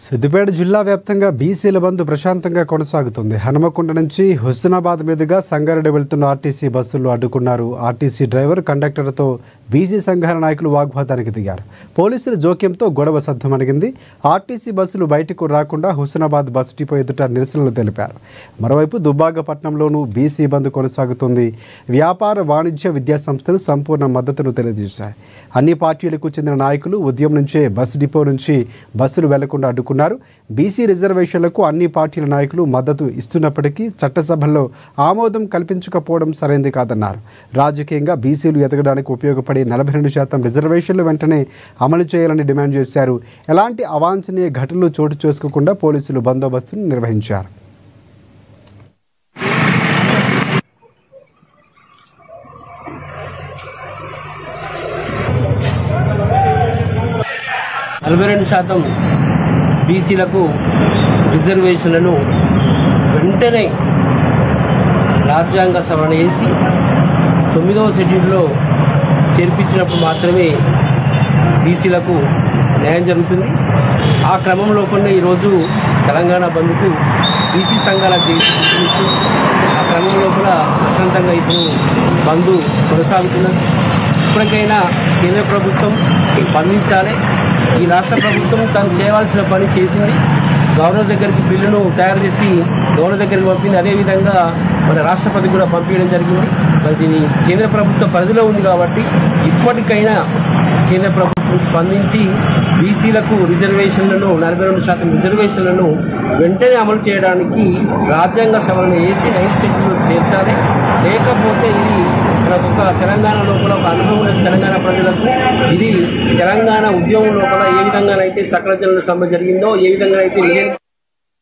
సిద్దిపేట జిల్లా వ్యాప్తంగా బీసీల బంద్ ప్రశాంతంగా కొనసాగుతుంది. హనుమకొండ నుంచి హుస్నాబాద్ మీదుగా సంగారెడ్డి వెళ్తున్న ఆర్టీసీ బస్సులు అడ్డుకున్నారు. ఆర్టీసీ డ్రైవర్ కండక్టర్తో బీసీ సంఘాల నాయకులు వాగ్వాదానికి దిగారు. పోలీసుల జోక్యంతో గొడవ సద్దుమణిగింది. ఆర్టీసీ బస్సులు బయటకు రాకుండా హుస్నాబాద్ బస్ డిపో ఎదుట నిరసనలు తెలిపారు. మరోవైపు దుబ్బాకపట్నంలోనూ బీసీ బంద్ కొనసాగుతుంది. వ్యాపార వాణిజ్య విద్యా సంస్థలు సంపూర్ణ మద్దతును తెలియజేశాయి. అన్ని పార్టీలకు చెందిన నాయకులు ఉదయం నుంచే బస్ డిపో నుంచి బస్సులు వెళ్లకుండా అడ్డుకున్నారు. బీసీ రిజర్వేషన్లకు అన్ని పార్టీల నాయకులు మద్దతు ఇస్తున్నప్పటికీ చట్టసభల్లో ఆమోదం కల్పించకపోవడం సరైంది కాదన్నారు. రాజకీయంగా బీసీలు ఎదగడానికి ఉపయోగపడే 42% రిజర్వేషన్లు వెంటనే అమలు చేయాలని డిమాండ్ చేశారు. ఎలాంటి అవాంఛనీయ ఘటనలు చోటు చేసుకోకుండా పోలీసులు బందోబస్తును నిర్వహించారు. బీసీలకు రిజర్వేషన్లను వెంటనే రాజ్యాంగ సవరణ చేసి 9వ షెడ్యూల్లో చేర్పించినప్పుడు మాత్రమే బీసీలకు న్యాయం జరుగుతుంది. ఆ క్రమంలో కొన్ని ఈరోజు తెలంగాణ బంద్కు బీసీ సంఘాలకు పిలుపునిచ్చి ఆ క్రమంలో కూడా ప్రశాంతంగా ఇప్పుడు బంద్ కొనసాగుతున్నది. ఇప్పటికైనా కేంద్ర ప్రభుత్వం స్పందించాలి. ఈ రాష్ట్ర ప్రభుత్వం తను చేయవలసిన పని చేసింది. గవర్నర్ దగ్గరికి బిల్లును తయారు చేసి గవర్నర్ దగ్గరికి పంపింది. అదేవిధంగా మన రాష్ట్రపతి కూడా పంపించడం జరిగింది. మరి దీని కేంద్ర ప్రభుత్వ పరిధిలో ఉంది కాబట్టి ఇప్పటికైనా కేంద్ర ప్రభుత్వం స్పందించి బీసీలకు రిజర్వేషన్లను 42% రిజర్వేషన్లను వెంటనే అమలు చేయడానికి రాజ్యాంగ సవరణ చేసి 9th షెడ్యూల్లో చేర్చాలి. లేకపోతే ఇది మనకు ఒక తెలంగాణ లోపల ఒక అనుభవం ఉన్నది. తెలంగాణ ప్రజలకు ఇది తెలంగాణ ఉద్యమం లోపల ఏ విధంగానైతే సకల జనుల సమ్మె జరిగిందో, ఏ విధంగా అయితే